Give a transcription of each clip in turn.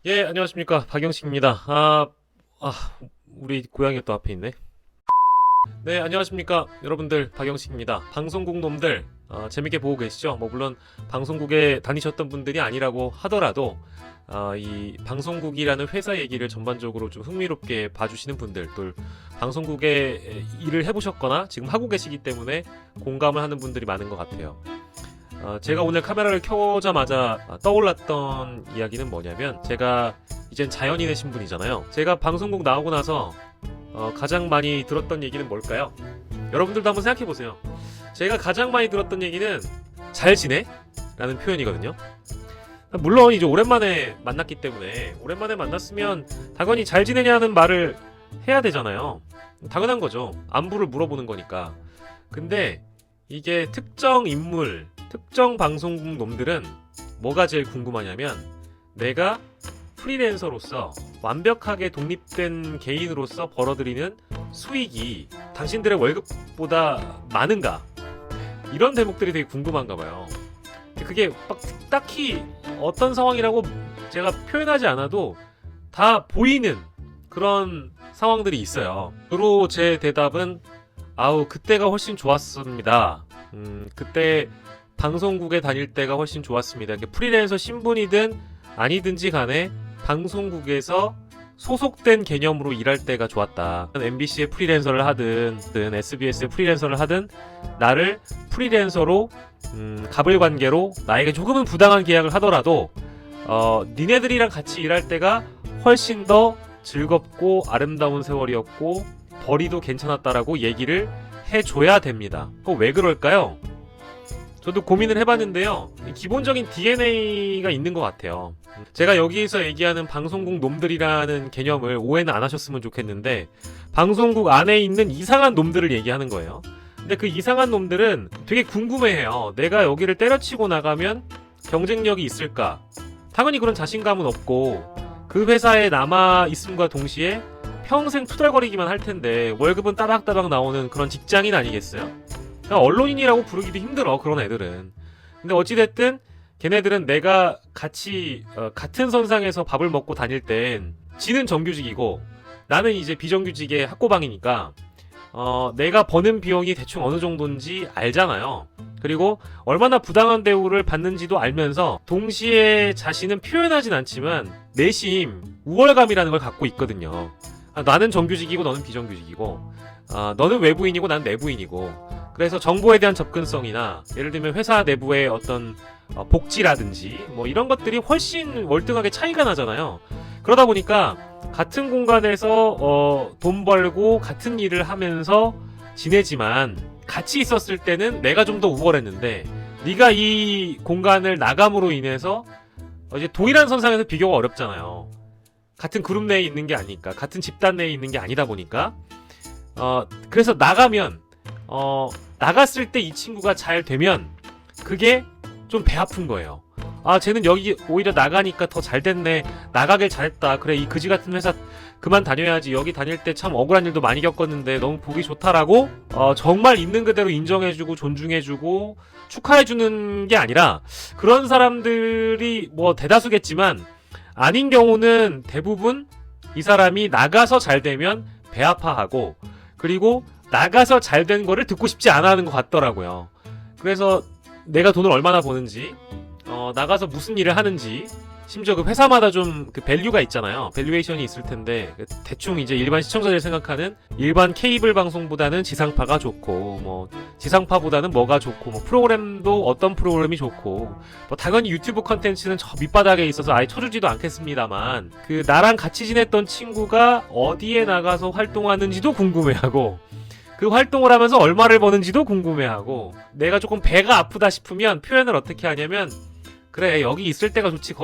예, 안녕하십니까. 박영식입니다. 아, 우리 고양이 또 앞에 있네. 네, 안녕하십니까. 여러분들, 박영식입니다. 방송국 놈들, 재밌게 보고 계시죠? 물론, 방송국에 다니셨던 분들이 아니라고 하더라도, 이 방송국이라는 회사 얘기를 전반적으로 좀 흥미롭게 봐주시는 분들, 또 방송국에 일을 해보셨거나 지금 하고 계시기 때문에 공감을 하는 분들이 많은 것 같아요. 제가 오늘 카메라를 켜자마자 떠올랐던 이야기는 뭐냐면, 제가 이젠 자연인의 신분이잖아요. 제가 방송국 나오고 나서 가장 많이 들었던 얘기는 뭘까요? 여러분들도 한번 생각해보세요. 제가 가장 많이 들었던 얘기는 잘 지내? 라는 표현이거든요. 물론 이제 오랜만에 만났기 때문에 오랜만에 만났으면 당연히 잘 지내냐는 말을 해야 되잖아요. 당연한 거죠. 안부를 물어보는 거니까. 근데 이게 특정 인물, 특정 방송국 놈들은 뭐가 제일 궁금하냐면, 내가 프리랜서로서 완벽하게 독립된 개인으로서 벌어들이는 수익이 당신들의 월급보다 많은가? 이런 대목들이 되게 궁금한가 봐요. 그게 막 딱히 어떤 상황이라고 제가 표현하지 않아도 다 보이는 그런 상황들이 있어요. 주로 제 대답은 그때가 훨씬 좋았습니다. 그때 방송국에 다닐 때가 훨씬 좋았습니다. 프리랜서 신분이든 아니든지 간에 방송국에서 소속된 개념으로 일할 때가 좋았다. MBC에 프리랜서를 하든 SBS에 프리랜서를 하든 나를 프리랜서로 갑을 관계로 나에게 조금은 부당한 계약을 하더라도 니네들이랑 같이 일할 때가 훨씬 더 즐겁고 아름다운 세월이었고 벌이도 괜찮았다라고 얘기를 해줘야 됩니다. 왜 그럴까요? 저도 고민을 해봤는데요. 기본적인 DNA가 있는 것 같아요. 제가 여기서 얘기하는 방송국 놈들이라는 개념을 오해는 안 하셨으면 좋겠는데, 방송국 안에 있는 이상한 놈들을 얘기하는 거예요. 근데 그 이상한 놈들은 되게 궁금해해요. 내가 여기를 때려치고 나가면 경쟁력이 있을까? 당연히 그런 자신감은 없고, 그 회사에 남아있음과 동시에 평생 투덜거리기만 할 텐데 월급은 따박따박 나오는 그런 직장인 아니겠어요? 언론인이라고 부르기도 힘들어, 그런 애들은. 근데 어찌됐든 걔네들은 내가 같이 같은 선상에서 밥을 먹고 다닐 땐 지는 정규직이고 나는 이제 비정규직의 학고방이니까 내가 버는 비용이 대충 어느 정도인지 알잖아요. 그리고 얼마나 부당한 대우를 받는지도 알면서 동시에 자신은 표현하진 않지만 내심 우월감이라는 걸 갖고 있거든요. 나는 정규직이고 너는 비정규직이고, 너는 외부인이고 난 내부인이고, 그래서 정보에 대한 접근성이나 예를 들면 회사 내부의 어떤 복지라든지 이런 것들이 훨씬 월등하게 차이가 나잖아요. 그러다 보니까 같은 공간에서 돈 벌고 같은 일을 하면서 지내지만 같이 있었을 때는 내가 좀 더 우월했는데, 네가 이 공간을 나감으로 인해서 이제 동일한 선상에서 비교가 어렵잖아요. 같은 그룹 내에 있는 게 아니니까, 같은 집단 내에 있는 게 아니다 보니까 그래서 나갔을 때 이 친구가 잘 되면 그게 좀 배 아픈 거예요. 쟤는 여기 오히려 나가니까 더 잘 됐네. 나가길 잘했다. 그래, 이 그지 같은 회사 그만 다녀야지. 여기 다닐 때 참 억울한 일도 많이 겪었는데 너무 보기 좋다라고 정말 있는 그대로 인정해주고 존중해주고 축하해주는 게 아니라, 그런 사람들이 대다수겠지만 아닌 경우는 대부분 이 사람이 나가서 잘 되면 배 아파하고, 그리고 나가서 잘 된 거를 듣고 싶지 않아 하는 것 같더라고요. 그래서 내가 돈을 얼마나 버는지, 나가서 무슨 일을 하는지, 심지어 그 회사마다 좀 그 밸류가 있잖아요. 밸류에이션이 있을 텐데, 대충 이제 일반 시청자들이 생각하는 일반 케이블 방송보다는 지상파가 좋고, 지상파보다는 뭐가 좋고, 프로그램도 어떤 프로그램이 좋고, 당연히 유튜브 컨텐츠는 저 밑바닥에 있어서 아예 쳐주지도 않겠습니다만, 그 나랑 같이 지냈던 친구가 어디에 나가서 활동하는지도 궁금해하고, 그 활동을 하면서 얼마를 버는지도 궁금해하고, 내가 조금 배가 아프다 싶으면 표현을 어떻게 하냐면, 그래, 여기 있을 때가 좋지,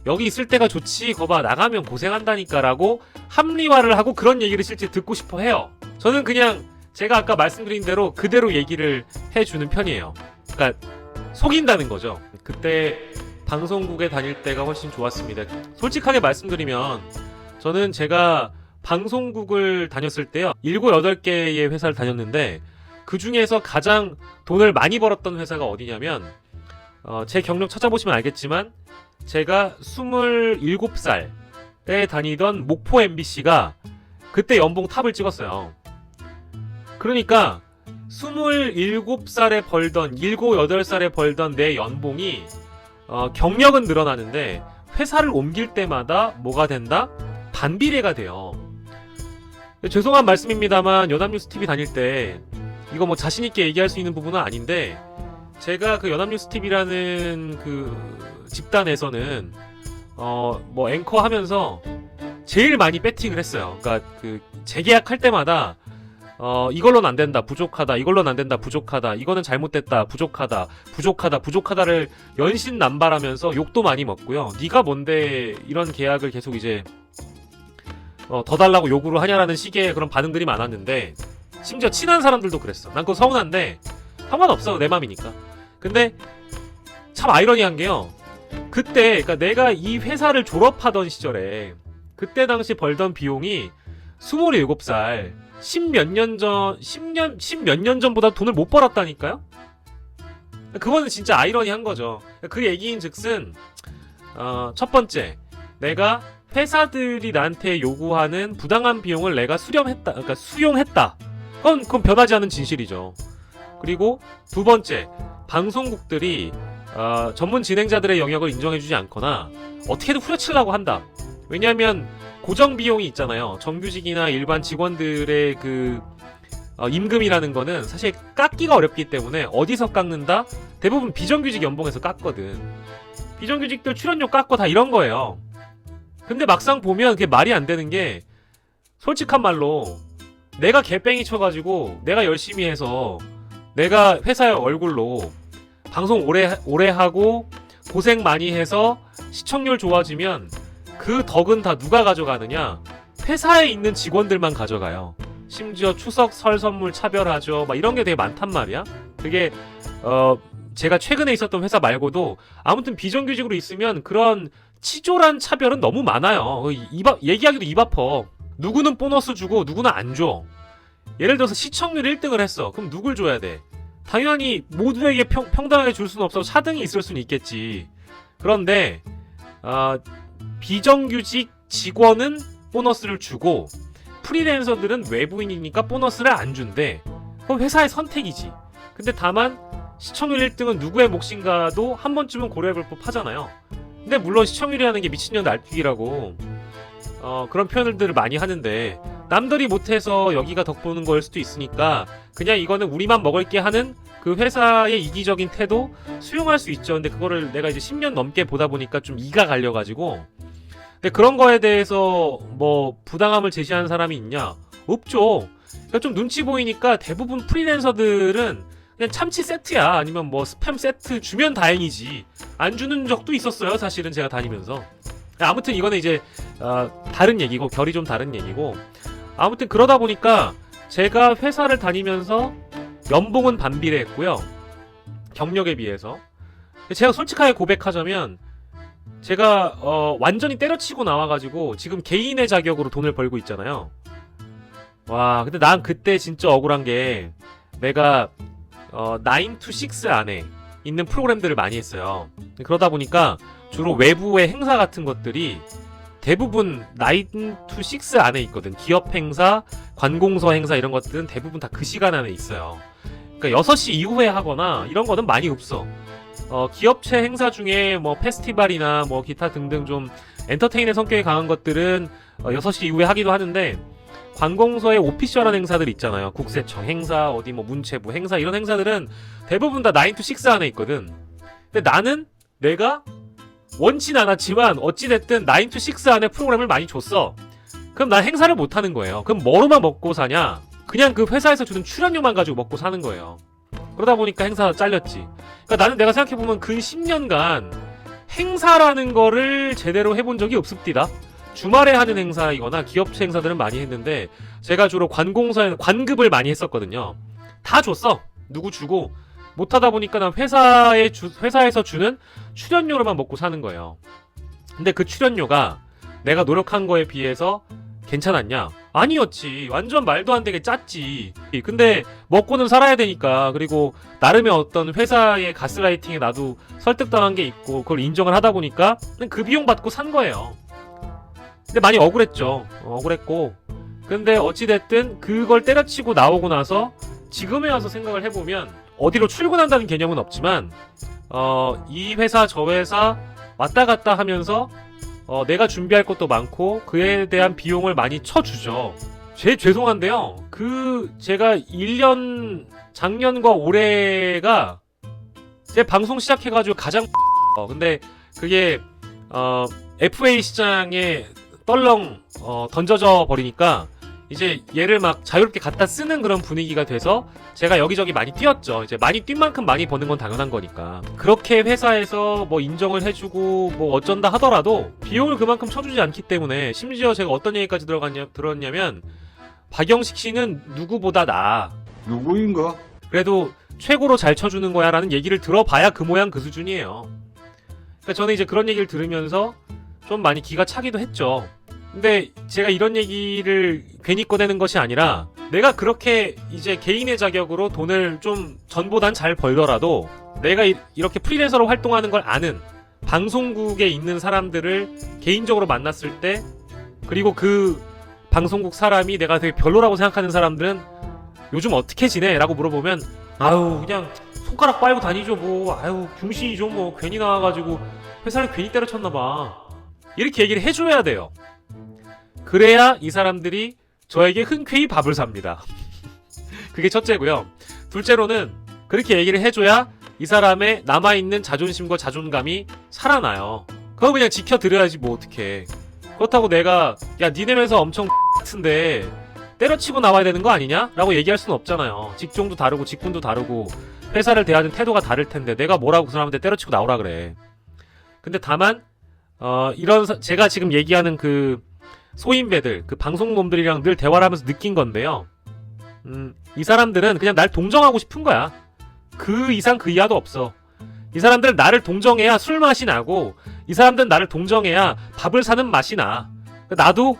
여기 있을 때가 좋지, 거봐, 나가면 고생한다니까 라고 합리화를 하고 그런 얘기를 실제 듣고 싶어 해요. 저는 그냥 제가 아까 말씀드린 대로 그대로 얘기를 해주는 편이에요. 그러니까 속인다는 거죠. 그때 방송국에 다닐 때가 훨씬 좋았습니다. 솔직하게 말씀드리면 저는 제가 방송국을 다녔을 때요, 7, 8개의 회사를 다녔는데 그 중에서 가장 돈을 많이 벌었던 회사가 어디냐면, 제 경력 찾아보시면 알겠지만 제가 27살에 다니던 목포 MBC가 그때 연봉 탑을 찍었어요. 그러니까 27살에 벌던 7, 8살에 벌던 내 연봉이 경력은 늘어나는데 회사를 옮길 때마다 뭐가 된다? 반비례가 돼요. 죄송한 말씀입니다만 연합뉴스TV 다닐 때 이거 뭐 자신있게 얘기할 수 있는 부분은 아닌데 제가 그 연합뉴스TV라는 그 집단에서는 뭐 앵커 하면서 제일 많이 배팅을 했어요. 그러니까 그 재계약할 때마다 이걸로는 안 된다, 부족하다, 이걸로는 안 된다, 부족하다, 이거는 잘못됐다, 부족하다를 연신난발하면서 욕도 많이 먹고요. 네가 뭔데 이런 계약을 계속 이제 더 달라고 요구를 하냐라는 식의 그런 반응들이 많았는데 심지어 친한 사람들도 그랬어. 난 그거 서운한데 상관없어, 내 맘이니까. 근데 참 아이러니한 게요. 그때 그러니까 내가 이 회사를 졸업하던 시절에 그때 당시 벌던 비용이 27살 10몇 년 전보다 돈을 못 벌었다니까요? 그거는 진짜 아이러니한 거죠. 그 얘기인 즉슨, 첫 번째, 내가 회사들이 나한테 요구하는 부당한 비용을 내가 그러니까 수용했다. 그건 변하지 않은 진실이죠. 그리고 두 번째, 방송국들이, 전문 진행자들의 영역을 인정해주지 않거나, 어떻게든 후려치려고 한다. 왜냐면, 고정 비용이 있잖아요. 정규직이나 일반 직원들의 그 임금이라는 거는 사실 깎기가 어렵기 때문에 어디서 깎는다? 대부분 비정규직 연봉에서 깎거든. 비정규직들 출연료 깎고 다 이런 거예요. 근데 막상 보면 그게 말이 안 되는 게 솔직한 말로 내가 개뺑이 쳐가지고 내가 열심히 해서 내가 회사의 얼굴로 방송 오래 하고 고생 많이 해서 시청률 좋아지면 그 덕은 다 누가 가져가느냐? 회사에 있는 직원들만 가져가요. 심지어 추석 설 선물 차별하죠. 막 이런 게 되게 많단 말이야. 그게 제가 최근에 있었던 회사 말고도 아무튼 비정규직으로 있으면 그런 치졸한 차별은 너무 많아요. 얘기하기도 입 아파. 누구는 보너스 주고 누구는 안 줘. 예를 들어서 시청률 1등을 했어. 그럼 누굴 줘야 돼? 당연히 모두에게 평등하게 줄 수는 없어서 차등이 있을 수는 있겠지. 그런데 비정규직 직원은 보너스를 주고 프리랜서들은 외부인이니까 보너스를 안 준대. 그건 회사의 선택이지. 근데 다만 시청률 1등은 누구의 몫인가도 한 번쯤은 고려해볼 법하잖아요. 근데 물론 시청률이라는 게 미친년 날뛰기라고 그런 표현들을 많이 하는데 남들이 못해서 여기가 덕보는 거일 수도 있으니까 그냥 이거는 우리만 먹을게 하는 그 회사의 이기적인 태도 수용할 수 있죠. 근데 그거를 내가 이제 10년 넘게 보다 보니까 좀 이가 갈려가지고 근데 그런 거에 대해서 뭐 부당함을 제시하는 사람이 있냐? 없죠. 그러니까 좀 눈치 보이니까 대부분 프리랜서들은 그냥 참치 세트야. 아니면 뭐 스팸 세트 주면 다행이지. 안 주는 적도 있었어요. 사실은 제가 다니면서. 아무튼 이거는 이제 다른 얘기고 결이 좀 다른 얘기고 아무튼 그러다 보니까 제가 회사를 다니면서 연봉은 반비례했고요. 경력에 비해서. 제가 솔직하게 고백하자면 제가 완전히 때려치고 나와가지고 지금 개인의 자격으로 돈을 벌고 있잖아요. 와, 근데 난 그때 진짜 억울한 게 내가 9 to 6 안에 있는 프로그램들을 많이 했어요. 그러다 보니까 주로 외부의 행사 같은 것들이 대부분 9 to 6 안에 있거든. 기업 행사, 관공서 행사 이런 것들은 대부분 다 그 시간 안에 있어요. 그러니까 6시 이후에 하거나 이런 거는 많이 없어. 기업체 행사 중에 뭐 페스티벌이나 뭐 기타 등등 좀 엔터테인의 성격이 강한 것들은 6시 이후에 하기도 하는데 관공서의 오피셜한 행사들 있잖아요. 국세청 행사, 어디 뭐 문체부 행사 이런 행사들은 대부분 다 9 to 6 안에 있거든. 근데 나는 내가 원치 않았지만 어찌됐든 9 to 6 안에 프로그램을 많이 줬어. 그럼 난 행사를 못 하는 거예요. 그럼 뭐로만 먹고 사냐? 그냥 그 회사에서 주는 출연료만 가지고 먹고 사는 거예요. 그러다 보니까 행사 잘렸지. 그러니까 나는 내가 생각해보면 근 10년간 행사라는 거를 제대로 해본 적이 없습니다. 주말에 하는 행사이거나 기업체 행사들은 많이 했는데 제가 주로 관공서에는 관급을 많이 했었거든요. 다 줬어. 누구 주고 못하다 보니까 난 회사에서 주는 출연료로만 먹고 사는 거예요. 근데 그 출연료가 내가 노력한 거에 비해서 괜찮았냐? 아니었지. 완전 말도 안 되게 짰지. 근데 먹고는 살아야 되니까, 그리고 나름의 어떤 회사의 가스라이팅에 나도 설득당한 게 있고 그걸 인정을 하다 보니까 그냥 그 비용 받고 산 거예요. 근데 많이 억울했죠. 억울했고, 근데 어찌됐든 그걸 때려치고 나오고 나서 지금에 와서 생각을 해보면 어디로 출근한다는 개념은 없지만 이 회사 저 회사 왔다 갔다 하면서 내가 준비할 것도 많고 그에 대한 비용을 많이 쳐주죠. 죄송한데요. 제가 1년 작년과 올해가 제 방송 시작해가지고 가장 근데 그게 FA 시장에 떨렁 던져져 버리니까 이제 얘를 막 자유롭게 갖다 쓰는 그런 분위기가 돼서 제가 여기저기 많이 뛰었죠. 이제 많이 뛴 만큼 많이 버는 건 당연한 거니까. 그렇게 회사에서 뭐 인정을 해주고 뭐 어쩐다 하더라도 비용을 그만큼 쳐주지 않기 때문에, 심지어 제가 어떤 얘기까지 들었냐면 박영식 씨는 누구보다 나아. 누구인가? 그래도 최고로 잘 쳐주는 거야 라는 얘기를 들어봐야 그 모양 그 수준이에요. 그러니까 저는 이제 그런 얘기를 들으면서 좀 많이 기가 차기도 했죠. 근데 제가 이런 얘기를 괜히 꺼내는 것이 아니라, 내가 그렇게 이제 개인의 자격으로 돈을 좀 전보단 잘 벌더라도 내가 이렇게 프리랜서로 활동하는 걸 아는 방송국에 있는 사람들을 개인적으로 만났을 때, 그리고 그 방송국 사람이 내가 되게 별로라고 생각하는 사람들은 요즘 어떻게 지내? 라고 물어보면 아유 그냥 손가락 빨고 다니죠 뭐, 아유 병신이죠 뭐, 괜히 나와가지고 회사를 괜히 때려쳤나봐, 이렇게 얘기를 해줘야 돼요. 그래야 이 사람들이 저에게 흔쾌히 밥을 삽니다. 그게 첫째고요. 둘째로는 그렇게 얘기를 해줘야 이 사람의 남아있는 자존심과 자존감이 살아나요. 그거 그냥 지켜드려야지 뭐 어떡해. 그렇다고 내가 야 니네 회사 엄청 같은데 때려치고 나와야 되는 거 아니냐? 라고 얘기할 수는 없잖아요. 직종도 다르고 직군도 다르고 회사를 대하는 태도가 다를 텐데 내가 뭐라고 그 사람한테 때려치고 나오라 그래. 근데 다만 제가 지금 얘기하는 그 소인배들, 그 방송놈들이랑 늘 대화를 하면서 느낀 건데요. 이 사람들은 그냥 날 동정하고 싶은 거야. 그 이상 그 이하도 없어. 이 사람들은 나를 동정해야 술 맛이 나고, 이 사람들은 나를 동정해야 밥을 사는 맛이 나. 나도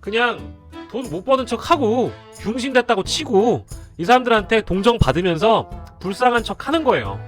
그냥 돈 못 버는 척 하고 흉신됐다고 치고 이 사람들한테 동정 받으면서 불쌍한 척 하는 거예요.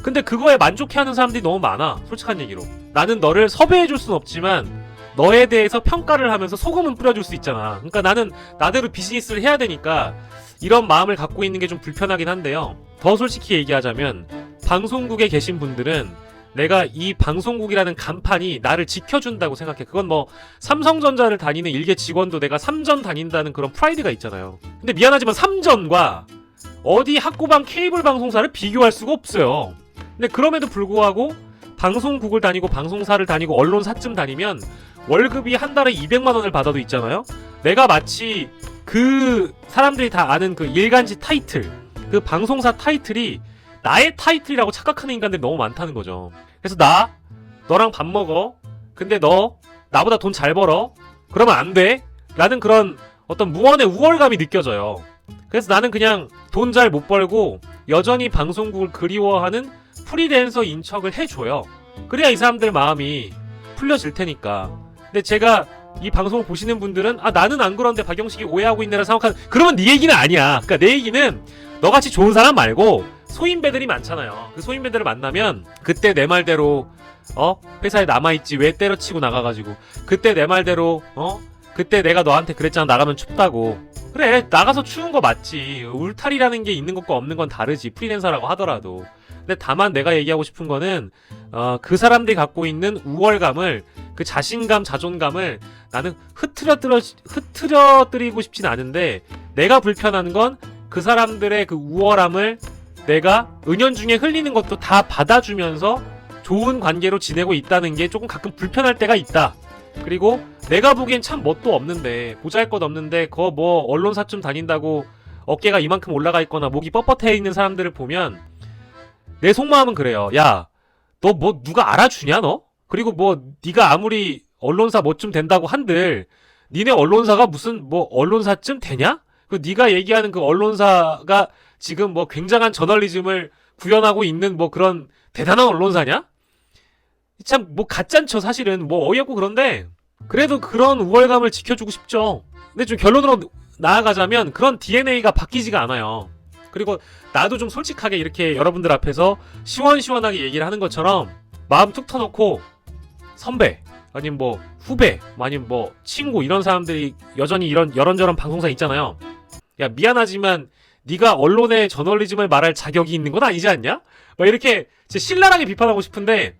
근데 그거에 만족해하는 사람들이 너무 많아. 솔직한 얘기로. 나는 너를 섭외해줄 순 없지만 너에 대해서 평가를 하면서 소금은 뿌려줄 수 있잖아. 그러니까 나는 나대로 비즈니스를 해야 되니까 이런 마음을 갖고 있는 게 좀 불편하긴 한데요. 더 솔직히 얘기하자면 방송국에 계신 분들은 내가 이 방송국이라는 간판이 나를 지켜준다고 생각해. 그건 뭐 삼성전자를 다니는 일개 직원도 내가 3전 다닌다는 그런 프라이드가 있잖아요. 근데 미안하지만 3전과 어디 학고방 케이블 방송사를 비교할 수가 없어요. 근데 그럼에도 불구하고 방송국을 다니고 방송사를 다니고 언론사쯤 다니면 월급이 한 달에 200만 원을 받아도 있잖아요. 내가 마치 그 사람들이 다 아는 그 일간지 타이틀, 그 방송사 타이틀이 나의 타이틀이라고 착각하는 인간들이 너무 많다는 거죠. 그래서 너랑 밥 먹어. 근데 너 나보다 돈 잘 벌어. 그러면 안 돼. 라는 그런 어떤 무언의 우월감이 느껴져요. 그래서 나는 그냥 돈 잘 못 벌고 여전히 방송국을 그리워하는 프리랜서인 척을 해줘요. 그래야 이 사람들 마음이 풀려질 테니까. 근데 제가 이 방송을 보시는 분들은 나는 안 그런데 박영식이 오해하고 있네라 생각하는, 그러면 네 얘기는 아니야. 그러니까 내 얘기는 너같이 좋은 사람 말고 소인배들이 많잖아요. 그 소인배들을 만나면 그때 내 말대로 회사에 남아있지 왜 때려치고 나가가지고, 그때 내 말대로 그때 내가 너한테 그랬잖아 나가면 춥다고. 그래 나가서 추운 거 맞지. 울타리라는 게 있는 것과 없는 건 다르지, 프리랜서라고 하더라도. 근데 다만 내가 얘기하고 싶은 거는 그 사람들이 갖고 있는 우월감을, 그 자신감, 자존감을 나는 흐트러뜨리고 싶진 않은데, 내가 불편한 건 그 사람들의 그 우월함을 내가 은연중에 흘리는 것도 다 받아주면서 좋은 관계로 지내고 있다는 게 조금 가끔 불편할 때가 있다. 그리고 내가 보기엔 참 뭣도 없는데, 보잘것없는데 그거 뭐 언론사쯤 다닌다고 어깨가 이만큼 올라가 있거나 목이 뻣뻣해 있는 사람들을 보면 내 속마음은 그래요. 야, 너 뭐 누가 알아주냐 너? 그리고 뭐 네가 아무리 언론사 뭐쯤 된다고 한들 니네 언론사가 무슨 뭐 언론사쯤 되냐? 그 네가 얘기하는 그 언론사가 지금 뭐 굉장한 저널리즘을 구현하고 있는 뭐 그런 대단한 언론사냐? 참 뭐 가짠쳐 사실은. 뭐 어이없고 그런데 그래도 그런 우월감을 지켜주고 싶죠. 근데 좀 결론으로 나아가자면 그런 DNA가 바뀌지가 않아요. 그리고 나도 좀 솔직하게 이렇게 여러분들 앞에서 시원시원하게 얘기를 하는 것처럼 마음 툭 터놓고 선배 아니면 뭐 후배 아니면 뭐 친구 이런 사람들이 여전히 이런 여런저런 방송사 있잖아요. 야 미안하지만 네가 언론의 저널리즘을 말할 자격이 있는 건 아니지 않냐? 막 이렇게 신랄하게 비판하고 싶은데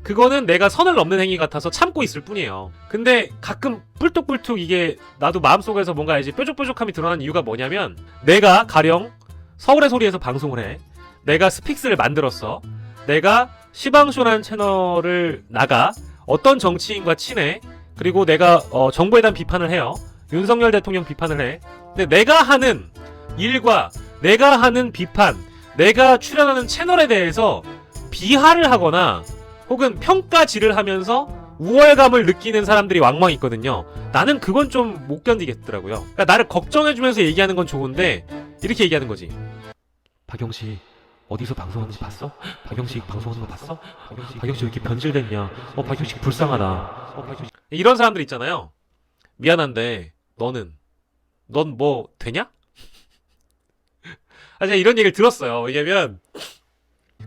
그거는 내가 선을 넘는 행위 같아서 참고 있을 뿐이에요. 근데 가끔 뿔뚝뿔뚝 이게 나도 마음속에서 뭔가 이제 뾰족뾰족함이 드러나는 이유가 뭐냐면 내가 가령 서울의 소리에서 방송을 해. 내가 스픽스를 만들었어. 내가 시방쇼라는 채널을 나가. 어떤 정치인과 친해. 그리고 내가 정부에 대한 비판을 해요. 윤석열 대통령 비판을 해. 근데 내가 하는 일과 내가 하는 비판, 내가 출연하는 채널에 대해서 비하를 하거나 혹은 평가질을 하면서 우월감을 느끼는 사람들이 왕왕 있거든요. 나는 그건 좀 못 견디겠더라고요. 그러니까 나를 걱정해주면서 얘기하는 건 좋은데 이렇게 얘기하는 거지. 박영식 어디서 방송하는 거 봤어? 박영식 방송하는 거 봤어? 박영식 왜 이렇게 변질됐냐? 박영식 불쌍하다. 이런 사람들 있잖아요. 미안한데 넌 뭐 되냐? 제가 이런 얘기를 들었어요. 왜냐면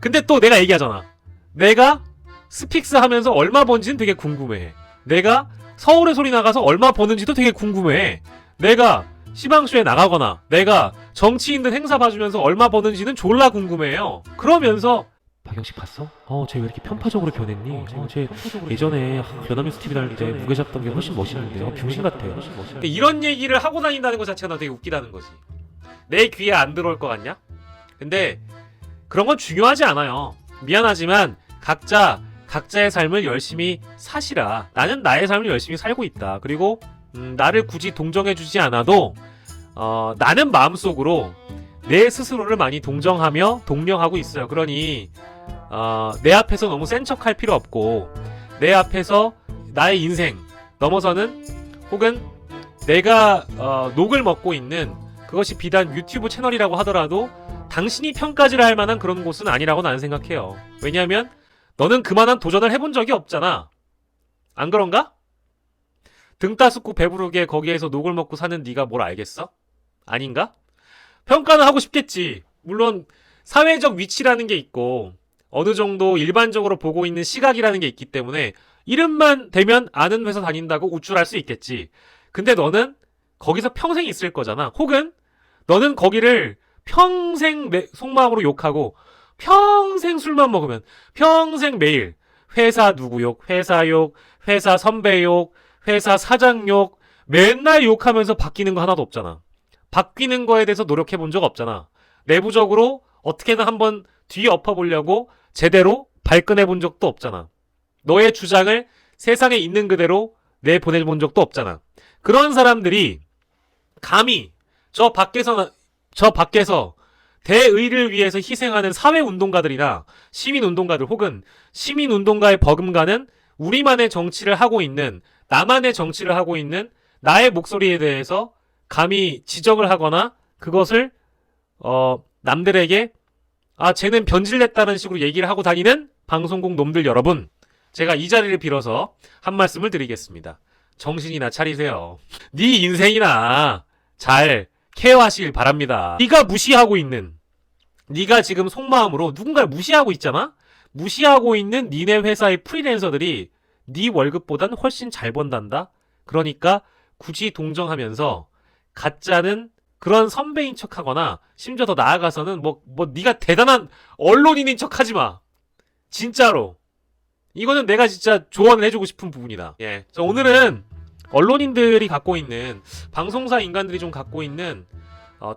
근데 또 내가 얘기하잖아. 내가 스픽스 하면서 얼마 번지는 되게 궁금해. 내가 서울의 소리 나가서 얼마 버는지도 되게 궁금해. 내가 시방쇼에 나가거나 내가 정치인들 행사 봐주면서 얼마 버는지는 졸라 궁금해요. 그러면서 박영식 봤어? 쟤 왜 이렇게 편파적으로 변했니? 쟤 예전에 연합뉴스 TV 다닐 때 무게 잡던 게 훨씬 멋있는데 병신 같아. 이런 얘기를 하고 다닌다는 것 자체가 되게 웃기다는 거지. 내 귀에 안 들어올 것 같냐? 근데 그런 건 중요하지 않아요. 미안하지만 각자의 삶을 열심히 사시라. 나는 나의 삶을 열심히 살고 있다. 그리고 나를 굳이 동정해주지 않아도 나는 마음속으로 내 스스로를 많이 동정하며 동령하고 있어요. 그러니 내 앞에서 너무 센 척할 필요 없고 내 앞에서 나의 인생 넘어서는 혹은 내가 녹을 먹고 있는 그것이 비단 유튜브 채널이라고 하더라도 당신이 평가질을 할 만한 그런 곳은 아니라고 나는 생각해요. 왜냐하면 너는 그만한 도전을 해본 적이 없잖아. 안 그런가? 등 따숩고 배부르게 거기에서 녹을 먹고 사는 네가 뭘 알겠어? 아닌가? 평가는 하고 싶겠지. 물론 사회적 위치라는 게 있고 어느 정도 일반적으로 보고 있는 시각이라는 게 있기 때문에 이름만 대면 아는 회사 다닌다고 우쭐할 수 있겠지. 근데 너는 거기서 평생 있을 거잖아. 혹은 너는 거기를 평생 속마음으로 욕하고 평생 술만 먹으면 평생 매일 회사 누구 욕, 회사 욕, 회사 선배 욕, 회사 사장 욕 맨날 욕하면서 바뀌는 거 하나도 없잖아. 바뀌는 거에 대해서 노력해 본 적 없잖아. 내부적으로 어떻게든 한번 뒤에 엎어보려고 제대로 발끈해 본 적도 없잖아. 너의 주장을 세상에 있는 그대로 내보내본 적도 없잖아. 그런 사람들이 감히 저 밖에서 대의를 위해서 희생하는 사회운동가들이나 시민운동가들 혹은 시민운동가에 버금가는 우리만의 정치를 하고 있는 나만의 정치를 하고 있는 나의 목소리에 대해서 감히 지적을 하거나 그것을 남들에게 쟤는 변질됐다는 식으로 얘기를 하고 다니는 방송국 놈들 여러분, 제가 이 자리를 빌어서 한 말씀을 드리겠습니다. 정신이나 차리세요. 네 인생이나 잘 케어하시길 바랍니다. 네가 무시하고 있는, 네가 지금 속마음으로 누군가를 무시하고 있잖아? 무시하고 있는 니네 회사의 프리랜서들이 네 월급보단 훨씬 잘 번단다? 그러니까 굳이 동정하면서 가짜는 그런 선배인 척하거나 심지어 더 나아가서는 뭐 네가 대단한 언론인인 척하지 마. 진짜로. 이거는 내가 진짜 조언을 해주고 싶은 부분이다. 예. 그래서 오늘은 언론인들이 갖고 있는, 방송사 인간들이 좀 갖고 있는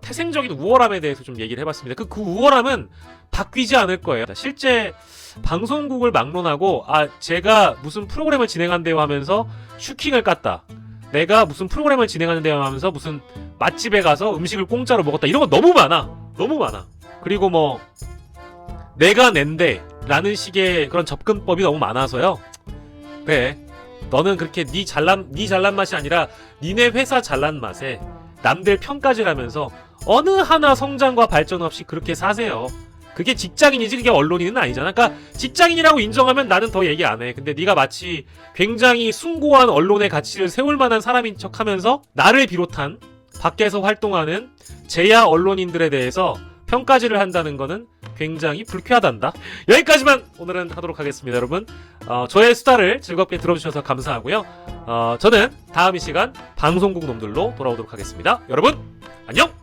태생적인 우월함에 대해서 좀 얘기를 해봤습니다. 그 우월함은 바뀌지 않을 거예요. 실제 방송국을 막론하고 제가 무슨 프로그램을 진행한대요 하면서 슈킹을 깠다. 내가 무슨 프로그램을 진행하는데요 하면서 무슨 맛집에 가서 음식을 공짜로 먹었다. 이런 거 너무 많아. 너무 많아. 그리고 뭐 내가 낸데 라는 식의 그런 접근법이 너무 많아서요. 그래. 너는 그렇게 네 잘난 맛이 아니라 니네 회사 잘난 맛에 남들 평가질하면서 어느 하나 성장과 발전 없이 그렇게 사세요. 그게 직장인이지 그게 언론인은 아니잖아. 그러니까 직장인이라고 인정하면 나는 더 얘기 안 해. 근데 네가 마치 굉장히 숭고한 언론의 가치를 세울 만한 사람인 척하면서 나를 비롯한 밖에서 활동하는 제야 언론인들에 대해서 평가질을 한다는 거는 굉장히 불쾌하단다. 여기까지만 오늘은 하도록 하겠습니다, 여러분. 저의 수다를 즐겁게 들어주셔서 감사하고요. 저는 다음 이 시간 방송국 놈들로 돌아오도록 하겠습니다. 여러분 안녕.